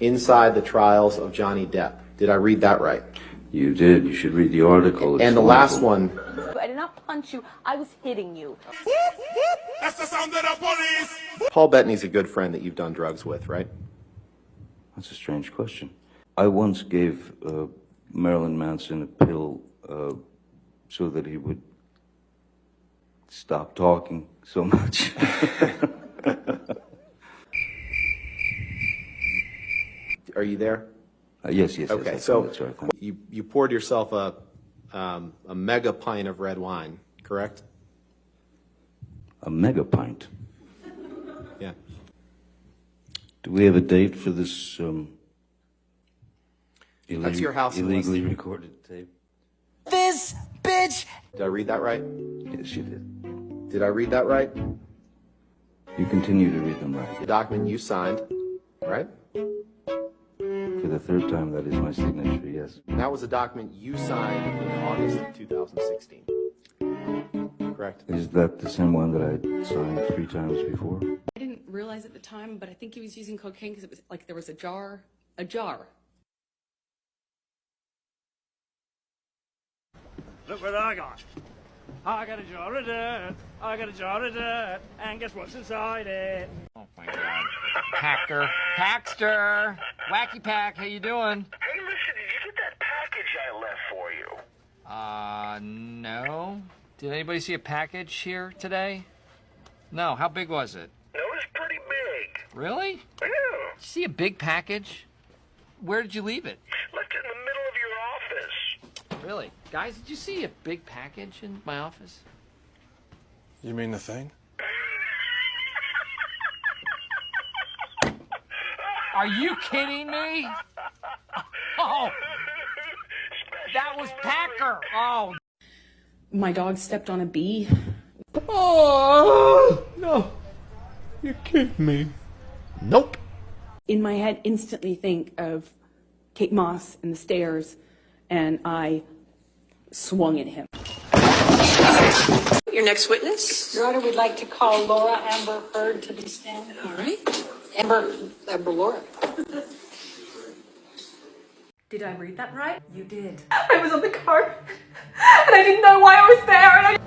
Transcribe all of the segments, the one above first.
Inside the Trials of Johnny Depp. Did I read that right? You did. You should read the article. It's and the last one. I did not punch you. I was hitting you. That's the sound of the police. Paul Bettany's a good friend that you've done drugs with, right? That's a strange question. I once gave Marilyn Manson a pill so that he would stop talking so much. Are you there? Yes. Okay, Yes, so that's right. you poured yourself a mega pint of red wine, correct? A mega pint. Yeah. Do we have a date for this That's your house illegally list. recorded tape? This bitch. Did I read that right? Yes, you did. Did I read that right? You continue to read them right. The document you signed, right? For the third time, that is my signature, yes. And that was a document you signed in August of 2016. Correct? Is that the same one that I signed 3 times before? I didn't realize at the time, but I think he was using cocaine because it was like there was a jar. Look what I got. I got a jar of dirt. I got a jar of dirt. And guess what's inside it? Oh my God. Hacker. Hackster. Wacky Pack, how you doing? Hey, listen, did you get that package I left for you? No. Did anybody see a package here today? No. How big was it? No, it's pretty big. Really? Yeah. Did you see a big package? Where did you leave it? Left it in the middle of your office. Really? Guys, did you see a big package in my office? You mean the thing? Are you kidding me? Oh, that was Packer. Oh. My dog stepped on a bee. Oh, no. You're kidding me. Nope. In my head, instantly think of Kate Moss and the stairs, and I swung at him. Your next witness? Your Honor, we'd like to call Laura Amber Heard to the stand. All right. Amber Laura. Did I read that right? You did. I was on the carpet, and I didn't know why I was there, and I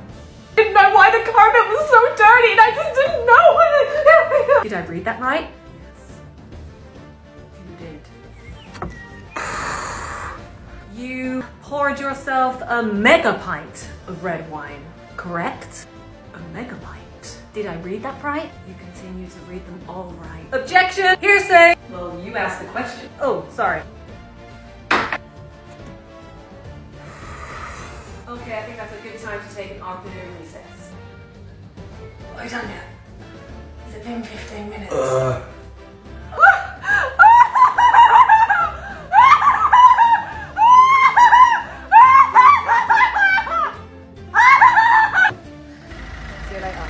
didn't know why the carpet was so dirty, and I just didn't know. Did I read that right? Yes. You did. You poured yourself a mega pint of red wine, correct? A mega pint. Did I read that right? You continue to read them all right. Objection! Hearsay! Well, you asked the question. Oh, sorry. Okay, I think that's a good time to take an afternoon recess. What have you done yet? Has it been 15 minutes? See you later.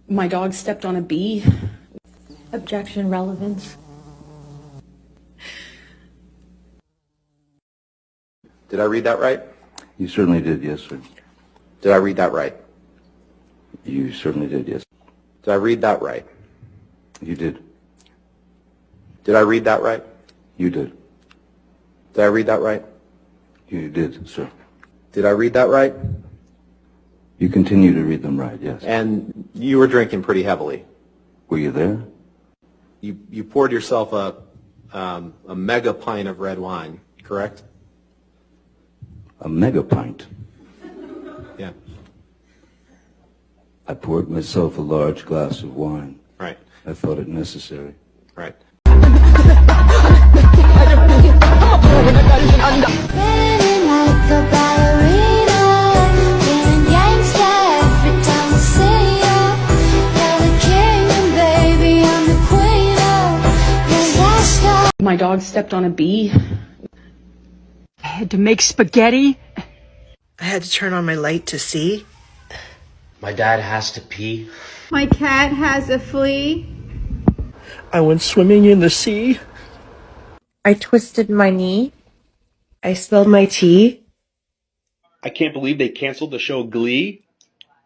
My dog stepped on a bee. Objection, relevance. Did I read that right? You certainly did, yes, sir. Did I read that right? You certainly did, yes. Did I read that right? You did. Did I read that right? You did. Did I read that right? You did, sir. Did I read that right? You continue to read them right, yes. And you were drinking pretty heavily. Were you there? You poured yourself a mega pint of red wine, correct? A mega pint. Yeah. I poured myself a large glass of wine. Right. I thought it necessary. Right. My dog stepped on a bee. I had to make spaghetti. I had to turn on my light to see. My dad has to pee. My cat has a flea. I went swimming in the sea. I twisted my knee. I spilled my tea. I can't believe they canceled the show Glee.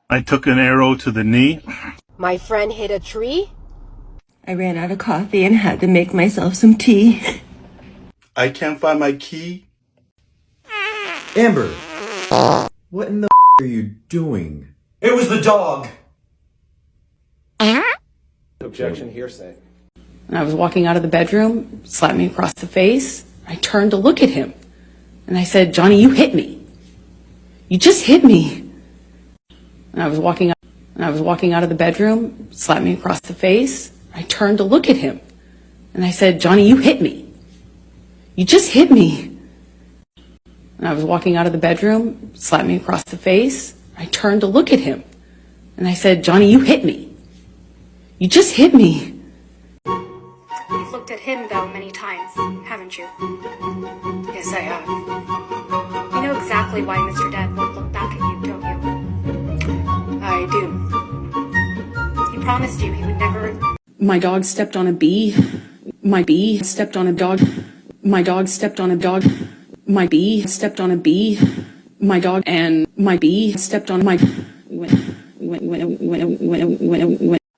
I took an arrow to the knee. My friend hit a tree. I ran out of coffee and had to make myself some tea. I can't find my key. Amber, what in the are you doing? It was the dog. Objection, hearsay. And I was walking out of the bedroom, slapped me across the face. I turned to look at him. And I said, Johnny, you hit me. You just hit me. And I was walking out of the bedroom, slapped me across the face. I turned to look at him. And I said, Johnny, you hit me. You just hit me. And I was walking out of the bedroom, slapped me across the face. I turned to look at him. And I said, Johnny, you hit me. You just hit me. You've looked at him, though, many times, haven't you? Yes, I have. You know exactly why Mr. Depp won't look back at you, don't you? I do. He promised you he would never... My dog stepped on a bee. My bee stepped on a dog. My dog stepped on a dog. My bee stepped on a bee. My dog and my bee stepped on my...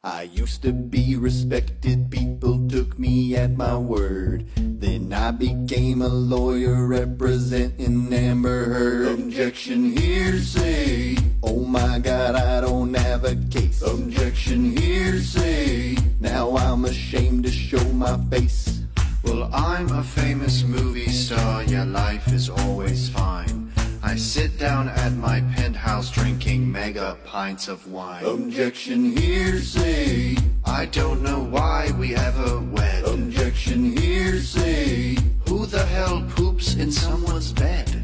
I used to be respected, people took me at my word. Then I became a lawyer representing Amber Heard. Objection, hearsay. Oh my God, I don't have a case. Objection, hearsay. Now I'm ashamed to show my face. Well, I'm a famous movie star, yeah, life is always fine. I sit down at my penthouse drinking mega pints of wine. Objection, hearsay. I don't know why we ever wed. Objection, hearsay. Who the hell poops in someone's bed?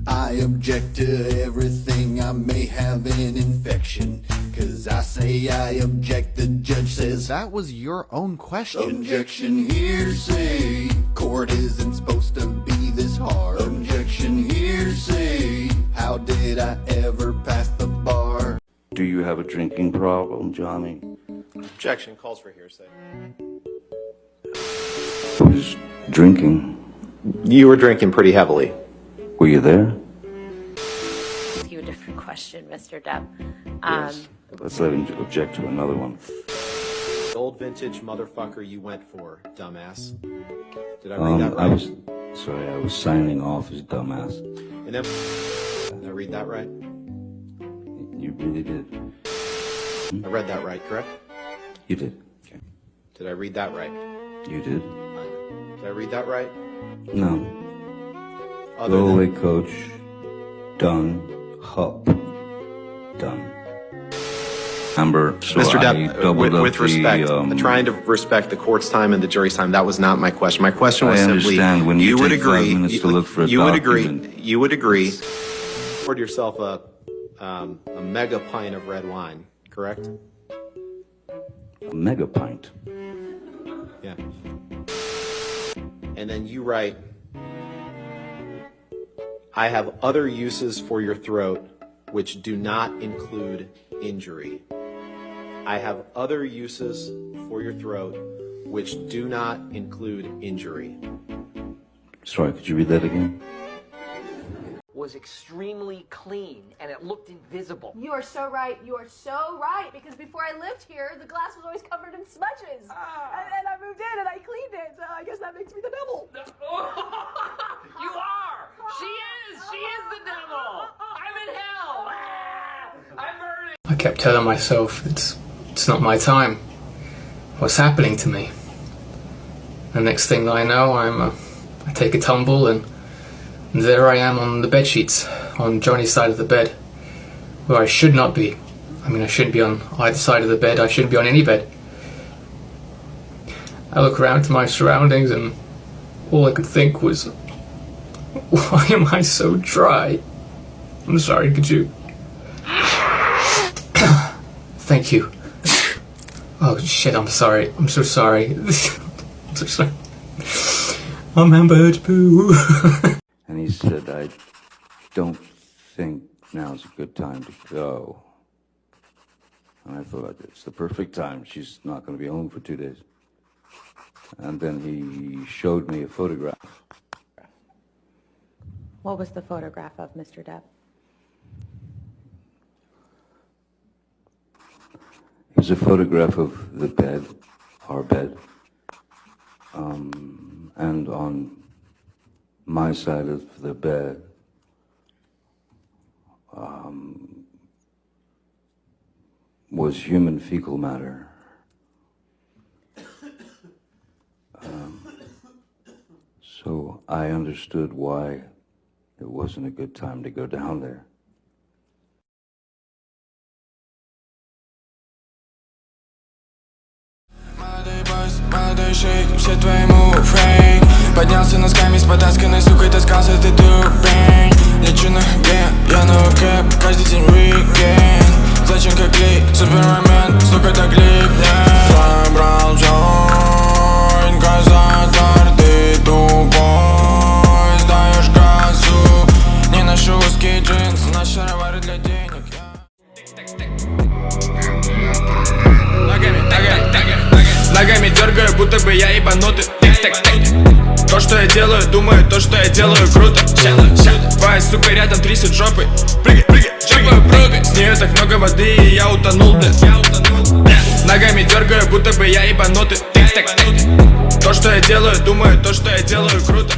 I object to everything, I may have an infection. Cause I say I object, the judge says that was your own question. Objection, hearsay. Court isn't supposed to be this hard. Objection, hearsay. How did I ever pass the bar? Do you have a drinking problem, Johnny? Objection, calls for hearsay. I was drinking. You were drinking pretty heavily. Were you there? Ask you a different question, Mr. Depp. Yes. Let's let him object to another one. The old vintage motherfucker you went for, dumbass. Did I read that right? I was signing off as dumbass. And then, did I read that right? You really did. I read that right, correct? You did. Okay. Did I read that right? You did. Did I read that right? No. Go away, coach. Done. Hup. Done. Amber, so Mr. I Depp, doubled up with respect, the, trying to respect the court's time and the jury's time, that was not my question. My question was I simply, understand when you would take agree, 5 minutes to look for a you would document. agree, you would agree, poured yourself a mega pint of red wine, correct? A mega pint. Yeah. And then you write, I have other uses for your throat which do not include injury. I have other uses for your throat which do not include injury. Sorry, could you read that again? Was extremely clean and it looked invisible. You are so right. You are so right. Because before I lived here, the glass was always covered in smudges. And then I moved in and I cleaned it. So I guess that makes me the devil. You are! She is the devil! I'm in hell! I'm burning! I kept telling myself it's not my time. What's happening to me? The next thing I know, I take a tumble and there I am on the bed sheets, on Johnny's side of the bed, where I should not be. I mean, I shouldn't be on either side of the bed. I shouldn't be on any bed. I look around to my surroundings and all I could think was, why am I so dry? I'm sorry, could you? Thank you. Oh shit, I'm sorry. I'm so sorry. I'm so sorry. I'm Amber's boo. And he said, I don't think now's a good time to go. And I thought, it's the perfect time. She's not going to be home for 2 days. And then he showed me a photograph. What was the photograph of, Mr. Depp? There's a photograph of the bed, our bed, and on my side of the bed was human fecal matter. So I understood why it wasn't a good time to go down there. Молодой шейк, все твои мувы фейк. Поднялся носками с потасканной сукой, таскался ты тупень. Лечу на хбе, я на УК, каждый день уикенд. Зачем как клей, супермомент, сука так липнет. Забрал джойнт, козатор, ты тупой. Сдаешь газу, не ношу узкие джинсы, на шаровары для денег. Ногами дергаю, будто бы я ебанутый. Тик-так-так. То, что я делаю, думаю, то, что я делаю, круто. Твоя сука рядом трясет жопой. Прыгай, прыгай, прыгай. С нее так много воды, и я утонул, да. Ногами дергаю, будто бы я ебанутый. Тик-так-так. То, что я делаю, думаю, то, что я делаю, круто.